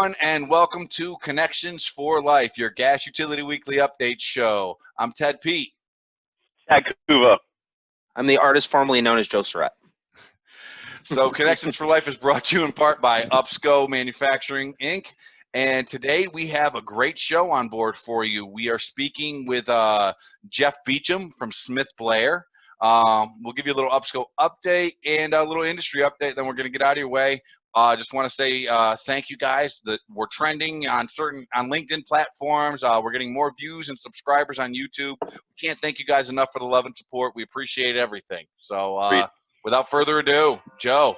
everyone, and welcome to Connections for Life, your gas utility weekly update show. I'm tpeet. Cuvo. I'm the artist formerly known as Serrett. So Connections for Life is brought to you in part by Upsco Manufacturing, Inc. And today we have a great show on board for you. We are speaking with Jeff Beauchamp from Blair. We'll give you a little Upsco update and a little industry update, then we're going to get out of your way. Just want to say thank you guys that we're trending on LinkedIn platforms. We're getting more views and subscribers on YouTube. We can't thank you guys enough for the love and support. We appreciate everything. So without further ado, Joe.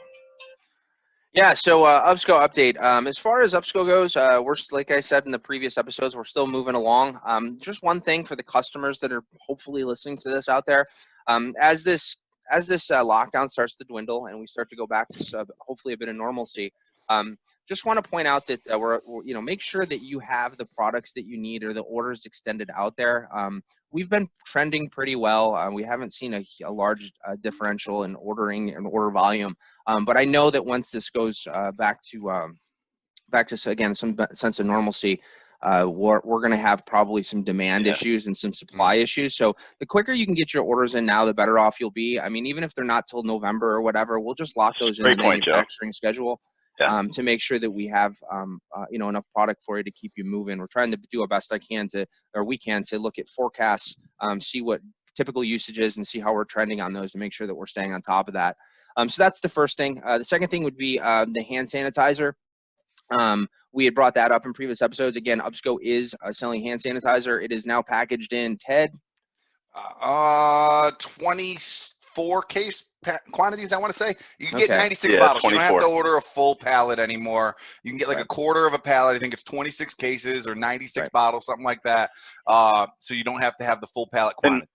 Yeah, so Upsco update. As far as Upsco goes, we're, like I said in the previous episodes, we're still moving along. Just one thing for the customers that are hopefully listening to this out there, as this lockdown starts to dwindle and we start to go back to hopefully a bit of normalcy, just want to point out that we're make sure that you have the products that you need or the orders extended out there. We've been trending pretty well. We haven't seen a large differential in ordering and order volume, but I know that once this goes back to again some sense of normalcy, we're going to have probably some demand issues and some supply issues. So the quicker you can get your orders in now, the better off you'll be. I mean, even if they're not till November or whatever, we'll just lock those in the manufacturing schedule to make sure that we have enough product for you to keep you moving. We're trying to do our best we can to look at forecasts, see what typical usage is and see how we're trending on those to make sure that we're staying on top of that. So that's the first thing. The second thing would be the hand sanitizer. We had brought that up in previous episodes. Again, Upsco is selling hand sanitizer. It is now packaged in, Ted? 24 case quantities, I want to say. You can get 96 bottles. 24. You don't have to order a full pallet anymore. You can get like a quarter of a pallet. I think it's 26 cases or 96 bottles, something like that. So you don't have to have the full pallet quantity.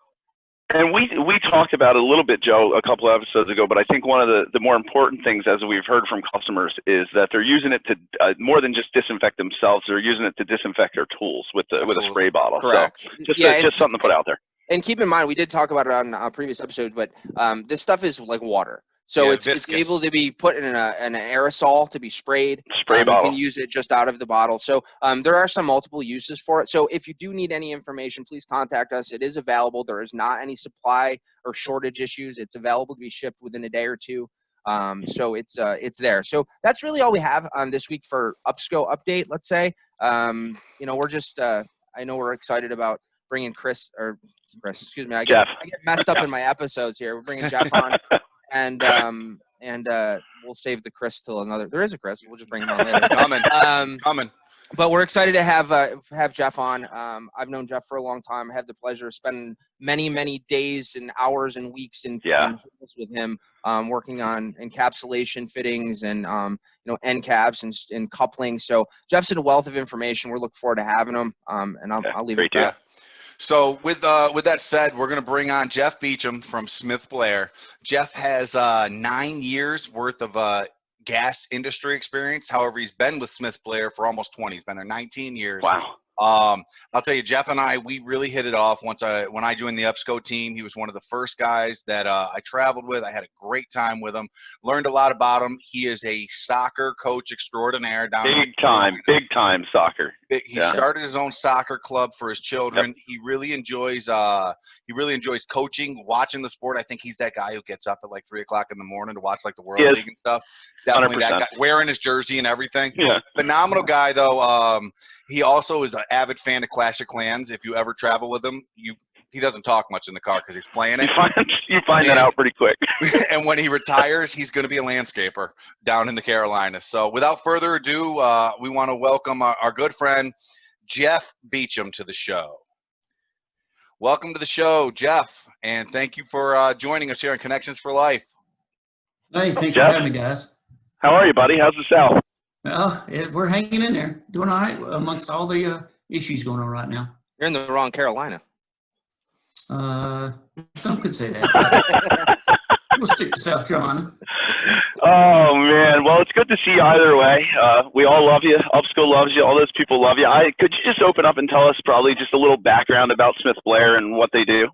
And we talked about it a little bit, Joe, a couple of episodes ago, but I think one of the more important things, as we've heard from customers, is that they're using it to more than just disinfect themselves. They're using it to disinfect their tools with a spray bottle. Correct. So just something to put out there. And keep in mind, we did talk about it on a previous episode, but this stuff is like water. So it's able to be put in an aerosol to be sprayed. Bottle. You can use it just out of the bottle. So there are some multiple uses for it. So if you do need any information, please contact us. It is available. There is not any supply or shortage issues. It's available to be shipped within a day or two. So it's there. So that's really all we have this week for Upsco update. Let's say we're just I know we're excited about bringing Chris, excuse me. I get messed up in my episodes here. We're bringing Jeff on. And we'll save the Chris till another. There is a Chris. We'll just bring him on later. Coming. But we're excited to have Jeff on. I've known Jeff for a long time. I had the pleasure of spending many days and hours and weeks in holes with him, working on encapsulation fittings and end caps and coupling. So Jeff's a wealth of information. We're looking forward to having him. And I'll leave it at that. So with that said, we're going to bring on Jeff Beauchamp from Blair. Jeff has 9 years worth of gas industry experience. However, he's been with Blair for almost 20. He's been there 19 years. Wow. I'll tell you, Jeff and I, we really hit it off when I joined the Upsco team. He was one of the first guys that I traveled with. I had a great time with him, learned a lot about him. He is a soccer coach extraordinaire down big time soccer. He started his own soccer club for his children. Yep. He really enjoys coaching, watching the sport. I think he's that guy who gets up at like 3 o'clock in the morning to watch like the World League and stuff. Definitely 100%. That guy, wearing his jersey and everything. Yeah. Phenomenal guy though. He also is an avid fan of Clash of Clans. If you ever travel with him, he doesn't talk much in the car because he's playing it. You find that out pretty quick. And when he retires, he's going to be a landscaper down in the Carolinas. So without further ado, we want to welcome our good friend, Jeff Beauchamp, to the show. Welcome to the show, Jeff, and thank you for joining us here on Connections for Life. Hey, thanks for having me, guys. How are you, buddy? How's the South? Well, we're hanging in there, doing all right amongst all the issues going on right now. You're in the wrong Carolina. Some could say that. We'll stick to South Carolina. Oh, man. Well, it's good to see you either way. We all love you. Upsco loves you. All those people love you. Could you just open up and tell us probably just a little background about Blair and what they do?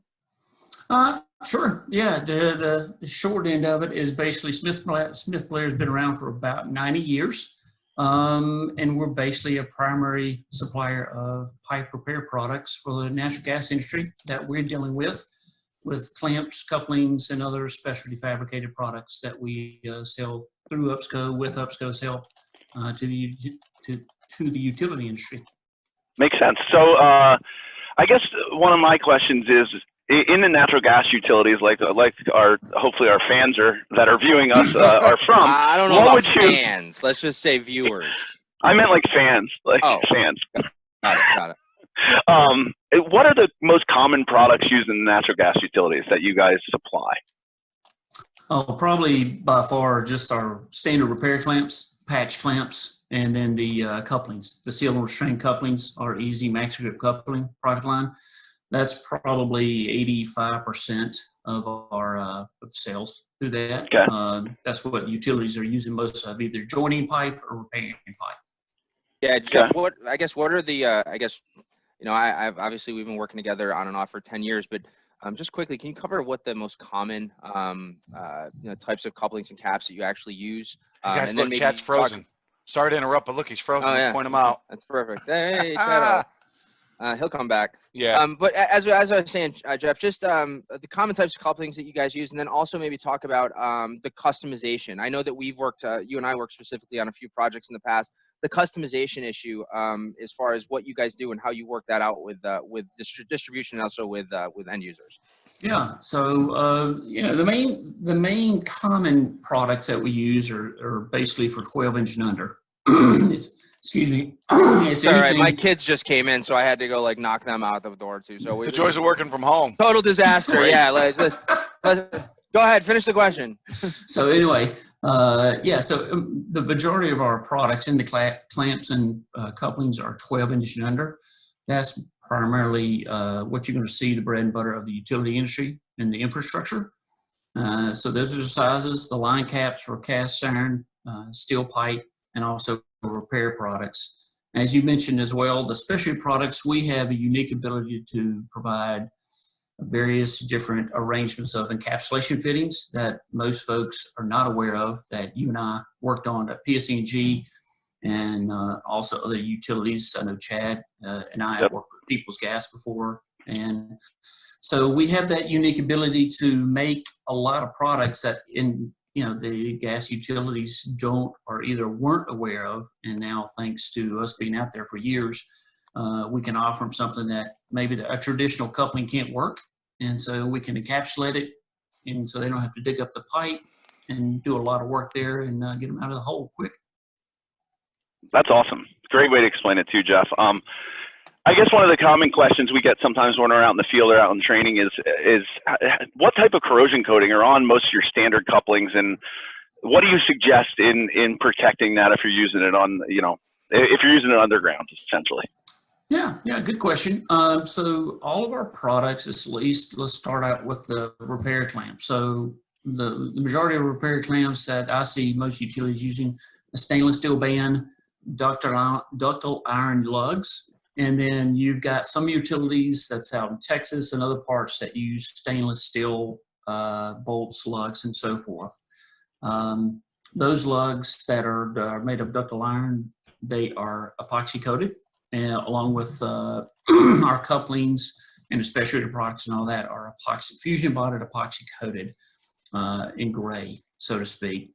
Sure. Yeah. The short end of it is basically Blair has been around for about 90 years. And we're basically a primary supplier of pipe repair products for the natural gas industry that we're dealing with clamps, couplings, and other specialty fabricated products that we sell through UPSCO with UPSCO's help to the utility industry. Makes sense. So I guess one of my questions is, in the natural gas utilities, like hopefully our fans that are viewing us are from. I don't know about fans. Let's just say viewers. I meant like fans, fans. Got it. What are the most common products used in the natural gas utilities that you guys supply? Oh, probably by far just our standard repair clamps, patch clamps, and then the couplings. The seal and restraint couplings, our easy max grip coupling product line. That's probably 85% of our sales through that. Okay. That's what utilities are using most of, either joining pipe or repairing pipe. Yeah, Jeff, what are the, I've obviously we've been working together on and off for 10 years, but just quickly, can you cover what the most common types of couplings and caps that you actually use? Guys, look, Chad's frozen. Sorry to interrupt, but look, he's frozen. Let's point him out. That's perfect. Hey, Chad. He'll come back. Yeah. But as I was saying, Jeff, just the common types of couplings that you guys use, and then also maybe talk about the customization. I know that we've worked, you and I worked specifically on a few projects in the past. The customization issue, as far as what you guys do and how you work that out with distribution and also with end users. Yeah. So the main common products that we use are basically for 12-inch and under. Excuse me. It's all right. My kids just came in, so I had to go knock them out the door too. So the joys of working from home. Total disaster. Yeah. Let's go ahead. Finish the question. So anyway, So the majority of our products in the clamps and couplings are 12-inch and under. That's primarily what you're going to see the bread and butter of the utility industry and the infrastructure. So those are the sizes. The line caps for cast iron, steel pipe, and also repair products. As you mentioned as well, the specialty products, we have a unique ability to provide various different arrangements of encapsulation fittings that most folks are not aware of, that you and I worked on at PSE&G and also other utilities. I know Chad and I have worked with People's Gas before. And so we have that unique ability to make a lot of products that the gas utilities don't or either weren't aware of. And now, thanks to us being out there for years, we can offer them something that maybe a traditional coupling can't work. And so we can encapsulate it, and so they don't have to dig up the pipe and do a lot of work there and get them out of the hole quick. That's awesome. Great way to explain it too, Jeff. I guess one of the common questions we get sometimes when we're out in the field or out in training is what type of corrosion coating are on most of your standard couplings, and what do you suggest in protecting that if you're using it on, if you're using it underground, essentially? Yeah, good question. So all of our products, at least, let's start out with the repair clamp. So the majority of repair clamps that I see most utilities using, a stainless steel band, ductile iron lugs. And then you've got some utilities that's out in Texas and other parts that use stainless steel bolts, lugs, and so forth. Those lugs that are made of ductile iron, they are epoxy coated, along with our couplings and especially the products and all that are epoxy, fusion bonded epoxy coated in gray, so to speak.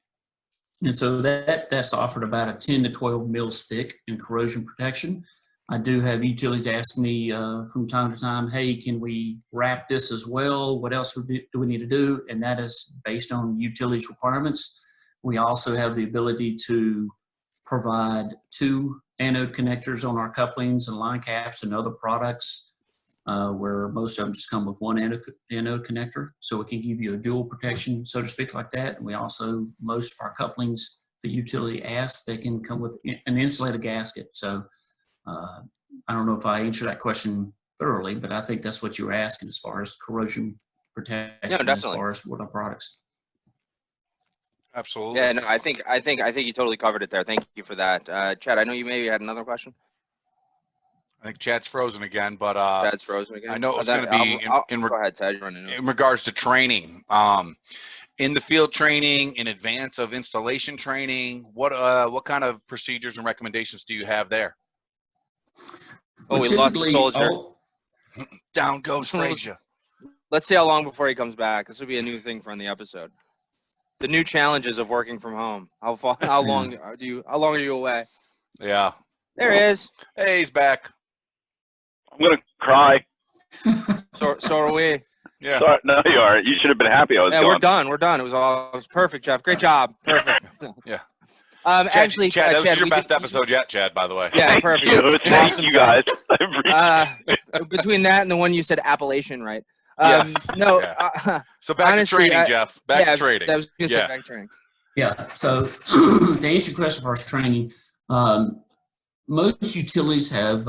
And so that's offered about a 10 to 12 mils thick in corrosion protection. I do have utilities ask me from time to time, hey, can we wrap this as well? What else do we need to do? And that is based on utilities requirements. We also have the ability to provide 2 anode connectors on our couplings and line caps and other products, where most of them just come with 1 anode connector. So it can give you a dual protection, so to speak, like that. And we also, most of our couplings, the utility asks, they can come with an insulated gasket. So I don't know if I answered that question thoroughly, but I think that's what you were asking as far as corrosion protection, as far as what our products. Absolutely. Yeah, no, I think you totally covered it there. Thank you for that. Chad, I know you maybe had another question. I think Chad's frozen again, but Chad's frozen again. I know it's going to be go ahead, Chad. You're running in regards to training. in the field training, in advance of installation training, what kind of procedures and recommendations do you have there? Oh, we lost the soldier. Down goes Frazier. Let's see how long before he comes back. This will be a new thing for on the episode. The new challenges of working from home. How long are you away? Yeah. There he is. Hey, he's back. I'm gonna cry. So are we. Yeah. Sorry, no, you are. You should have been happy I was Yeah, gone. we're done. It was perfect, Jeff. Great job. Perfect. Yeah. Chad, Chad, that was your we best episode yet, Chad, by the way. Yeah, Thank perfect. you. Thank Awesome you job. guys. I appreciate it. Between that and the one you said Appalachian, right? Yes. No. Yeah. So back honestly, to training, Jeff. Back to training. I was going to say back to training. Yeah. So to answer your question for us training, most utilities have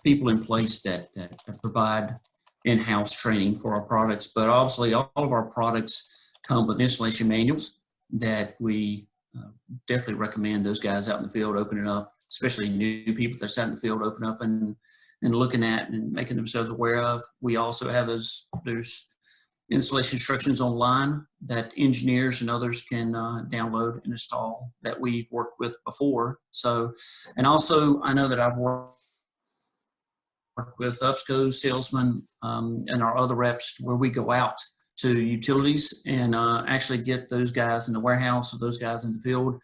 people in place that provide in-house training for our products, but obviously all of our products come with installation manuals that we definitely recommend those guys out in the field opening up, especially new people that's out in the field open up and looking at and making themselves aware of. We also have there's installation instructions online that engineers and others can download and install that we've worked with before. So, and also I know that I've worked with UPSCO salesmen and our other reps where we go out to utilities and actually get those guys in the warehouse or those guys in the field,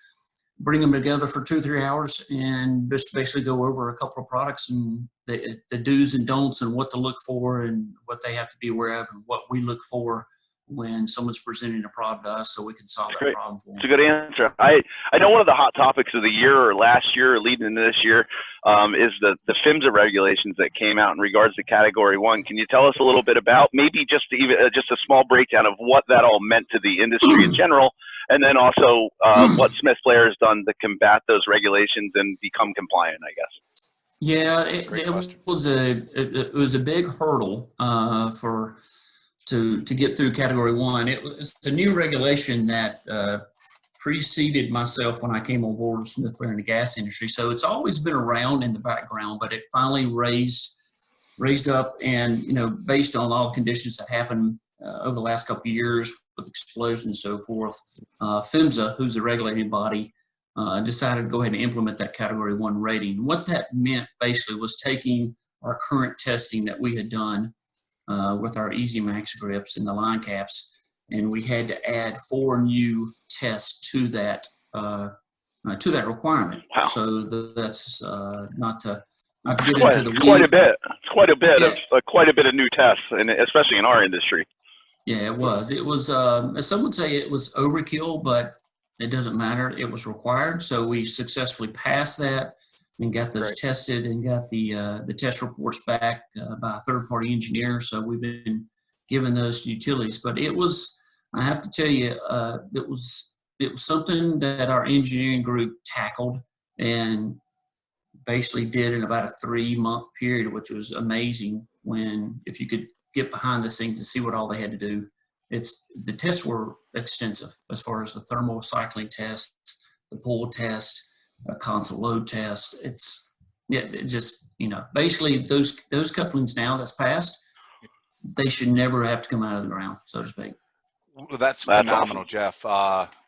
bring them together for 2-3 hours and just basically go over a couple of products and the do's and don'ts and what to look for and what they have to be aware of and what we look for when someone's presenting a product to us so we can solve that problem for them. It's a good answer. I know one of the hot topics of the year or last year or leading into this year is the PHMSA regulations that came out in regards to Category 1. Can you tell us a little bit about maybe just a small breakdown of what that all meant to the industry in general, and then also what Smith Blair has done to combat those regulations and become compliant, I guess? Yeah, it was a big hurdle to get through Category 1. It's a new regulation that preceded myself when I came on board with Smith Blair in the gas industry. So it's always been around in the background, but it finally raised up, and based on all the conditions that happened over the last couple of years with explosions and so forth, PHMSA, who's a regulating body, decided to go ahead and implement that Category 1 rating. What that meant basically was taking our current testing that we had done with our Easy Max grips and the line caps, and we had to add 4 new tests to that requirement. Wow. So that's not to get into the weeds. Quite a bit. It's quite a bit of new tests, and especially in our industry. Yeah, it was. It was. Some would say it was overkill, but it doesn't matter. It was required, so we successfully passed that and got those tested and got the test reports back by a third-party engineer. So we've been giving those to utilities. But it was, I have to tell you, it was something that our engineering group tackled and basically did in about a 3-month period, which was amazing. If you could get behind the scenes and see what all they had to do. The tests were extensive as far as the thermal cycling tests, the pull test, a console load test. Basically those couplings now that's passed, they should never have to come out of the ground, so to speak. Well, that's phenomenal, Jeff.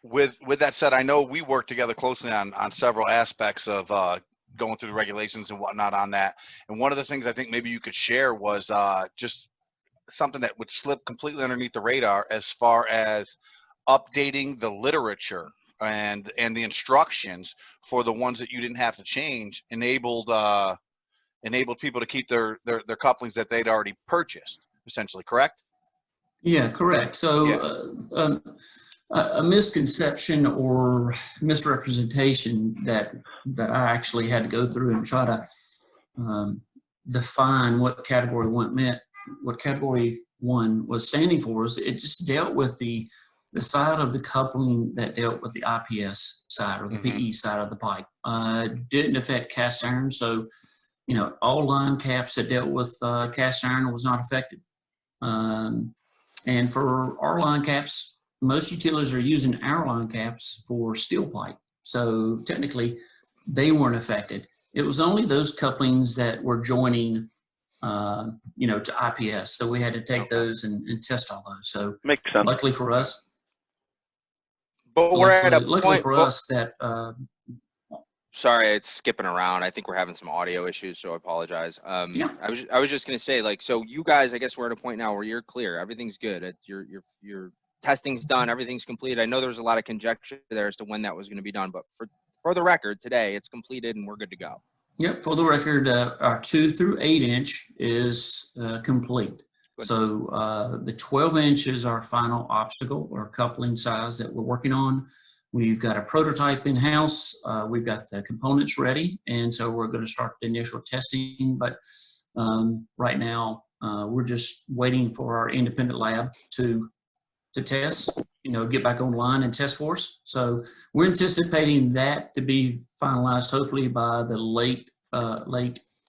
With that said, I know we work together closely on several aspects of going through the regulations and whatnot on that. And one of the things I think maybe you could share was just something that would slip completely underneath the radar as far as updating the literature and the instructions for the ones that you didn't have to change enabled people to keep their couplings that they'd already purchased, essentially, correct? Yeah, correct. So a misconception or misrepresentation that I actually had to go through and try to define what Category 1 meant, what Category 1 was standing for, is it just dealt with the side of the coupling that dealt with the IPS side or the PE side of the pipe. Didn't affect cast iron, so all line caps that dealt with cast iron was not affected. And for our line caps, most utilities are using our line caps for steel pipe, so technically they weren't affected. It was only those couplings that were joining to IPS, so we had to take those and test all those. So makes sense. Luckily for us, But we're at a luckily point. for us that Sorry, it's skipping around. I think we're having some audio issues, so I apologize. Yeah. I was just gonna say, like, so you guys, I guess we're at a point now where you're clear. Everything's good. Your testing's done. Everything's complete. I know there was a lot of conjecture there as to when that was going to be done, but for the record, today it's completed and we're good to go. Yep, for the record, our 2 through 8 inch is complete. Good. So the 12 inch is our final obstacle or coupling size that we're working on. We've got a prototype in-house. We've got the components ready, and so we're going to start the initial testing. But right now, we're just waiting for our independent lab to test, get back online and test for us. So we're anticipating that to be finalized hopefully by the late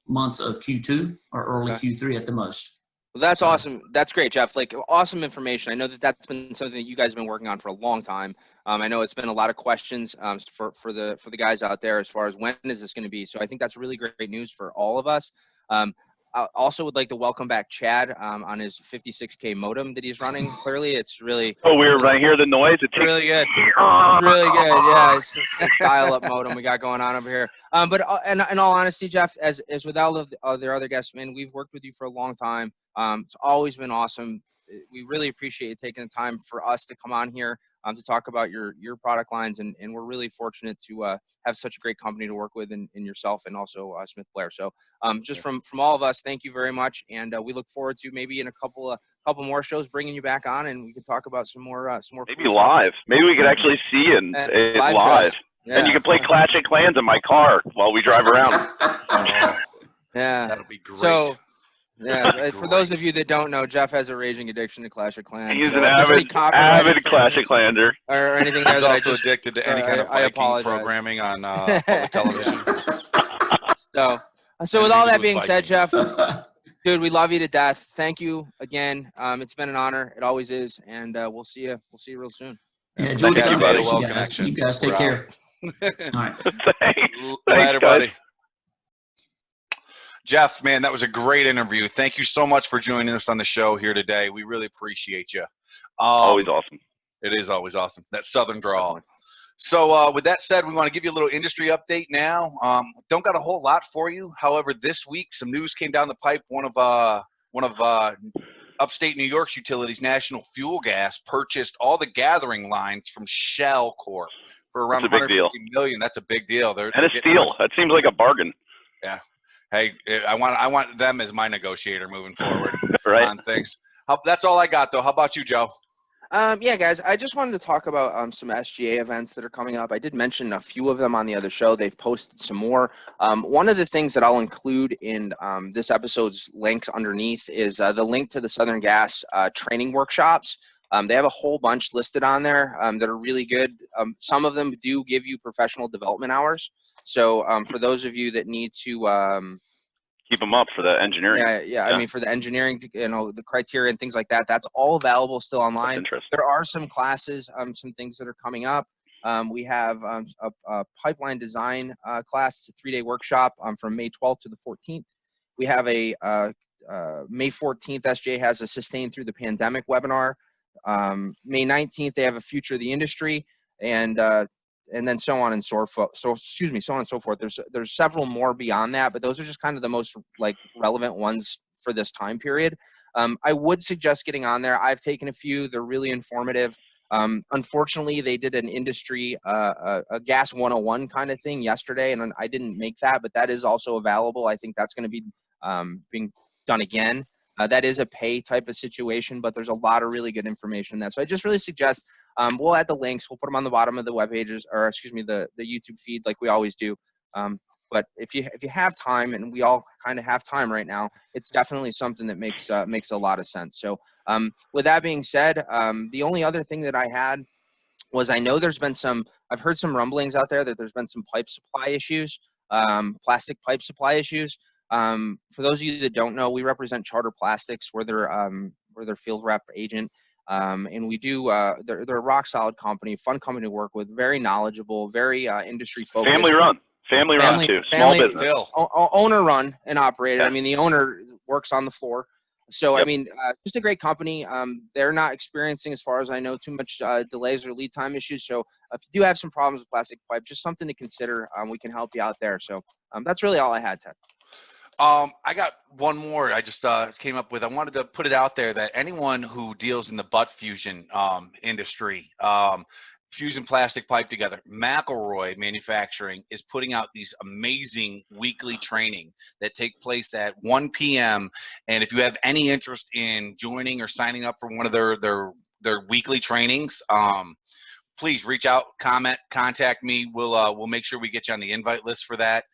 months of Q2 or early Q3 at the most. Well, that's awesome. That's great, Jeff. Like, awesome information. I know that that's been something that you guys have been working on for a long time. I know it's been a lot of questions for the guys out there as far as when is this going to be. So I think that's really great news for all of us. I also would like to welcome back Chad on his 56K modem that he's running. Clearly, it's really weird. When I hear the noise, it's really good. It's really good. Yeah, it's a dial-up modem we got going on over here. But in all honesty, Jeff, as with all of the other guests, man, we've worked with you for a long time. It's always been awesome. We really appreciate you taking the time for us to come on here to talk about your product lines, and we're really fortunate to have such a great company to work with in yourself and also Smith Blair. So just from all of us, thank you very much, and we look forward to maybe in a couple more shows bringing you back on, and we can talk about some more maybe live. Maybe we could actually see it live. Yeah. And you can play Clash of Clans in my car while we drive around. Yeah, that'll be great. So, yeah, for those of you that don't know, Jeff has a raging addiction to Clash of Clans. He's an avid Clash of Clander. Or anything there He's that also addicted to any kind of Viking programming on public television. So with all that being said, Jeff, dude, we love you to death. Thank you again. It's been an honor. It always is, and we'll see you real soon. Yeah, enjoy the conversation, conversation, you guys take care. All right. Thanks, Later, buddy. Jeff, man, that was a great interview. Thank you so much for joining us on the show here today. We really appreciate you. Always awesome. It is always awesome. That Southern drawl. So with that said, we want to give you a little industry update now. Don't got a whole lot for you. However, this week some news came down the pipe. One of upstate New York's utilities, National Fuel Gas, purchased all the gathering lines from Shell Corp for around $150 million. That's a big deal. And a steal. That seems like a bargain. Yeah. Hey, I want them as my negotiator moving forward right. on things. That's all I got, though. How about you, Joe? Yeah, guys, I just wanted to talk about some SGA events that are coming up. I did mention a few of them on the other show. They've posted some more. One of the things that I'll include in this episode's links underneath is the link to the Southern Gas training workshops. They have a whole bunch listed on there that are really good. Some of them do give you professional development hours. So for those of you that need to keep them up for the engineering. Yeah. I mean, for the engineering, the criteria and things like that, that's all available still online. There are some classes, some things that are coming up. We have a pipeline design class. It's a 3-day workshop from May 12th to the 14th. We have a May 14th, SJ has a Sustain Through the Pandemic webinar. May 19th, they have a Future of the Industry, and then so on and so forth. So on and so forth. There's several more beyond that, but those are just kind of the most relevant ones for this time period. I would suggest getting on there. I've taken a few. They're really informative. Unfortunately, they did an industry, a gas 101 kind of thing yesterday, and I didn't make that, but that is also available. I think that's going to be being done again. That is a pay type of situation, but there's a lot of really good information in that. So I just really suggest we'll add the links. We'll put them on the bottom of the web pages, or excuse me, the YouTube feed, like we always do. But if you have time, and we all kind of have time right now, it's definitely something that makes a lot of sense. So with that being said, the only other thing that I had was I know I've heard some rumblings out there that there's been some pipe supply issues, plastic pipe supply issues. For those of you that don't know, we represent Charter Plastics. We're their field rep agent. And we do, they're a rock solid company, fun company to work with, very knowledgeable, very industry focused. Family run too, small business. Owner run and operated. Yeah. I mean, the owner works on the floor. So, Yep. I mean, just a great company. They're not experiencing, as far as I know, too much delays or lead time issues. So if you do have some problems with plastic pipe, just something to consider. We can help you out there. So that's really all I had, Ted. I got one more I just came up with. I wanted to put it out there that anyone who deals in the butt fusion industry, fusing plastic pipe together, McElroy Manufacturing is putting out these amazing weekly training that take place at 1 p.m. And if you have any interest in joining or signing up for one of their weekly trainings, please reach out, contact me. We'll make sure we get you on the invite list for that.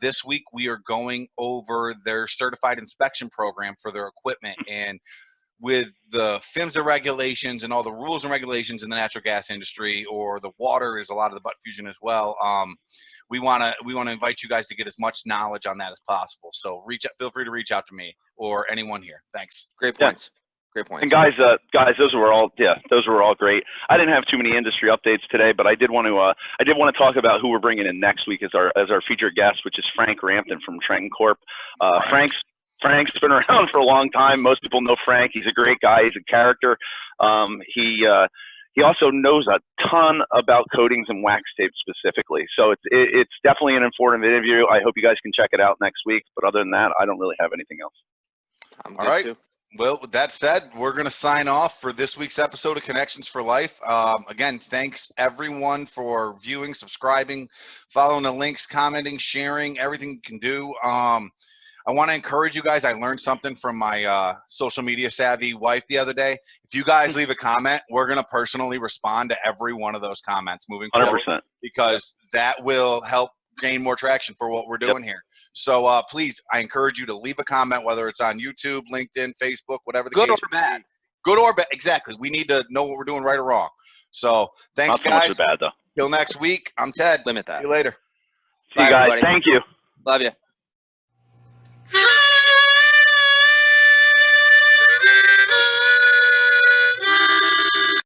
This week we are going over their certified inspection program for their equipment, and with the PHMSA regulations and all the rules and regulations in the natural gas industry, or the water is a lot of the butt fusion as well. We want to invite you guys to get as much knowledge on that as possible. So feel free to reach out to me or anyone here. Thanks. Great points. Great points. And guys, those were all great. I didn't have too many industry updates today, but I did want to talk about who we're bringing in next week as our featured guest, which is Frank Rampton from Trenton Corp. Frank's been around for a long time. Most people know Frank. He's a great guy. He's a character. He also knows a ton about coatings and wax tape specifically. So it's definitely an informative interview. I hope you guys can check it out next week. But other than that, I don't really have anything else. All right. Too. Well, with that said, we're going to sign off for this week's episode of Connections for Life. Again, thanks everyone for viewing, subscribing, following the links, commenting, sharing, everything you can do. I want to encourage you guys. I learned something from my social media savvy wife the other day. If you guys leave a comment, we're going to personally respond to every one of those comments moving 100%. forward, because that will help gain more traction for what we're doing here. So please, I encourage you to leave a comment, whether it's on YouTube, LinkedIn, Facebook, whatever the case. Good or bad. Good or bad. Exactly. We need to know what we're doing right or wrong. So thanks, guys. Not so much bad, though. Till next week, I'm Ted. Limit that. See you later. See you guys. Everybody. Thank you. Love you.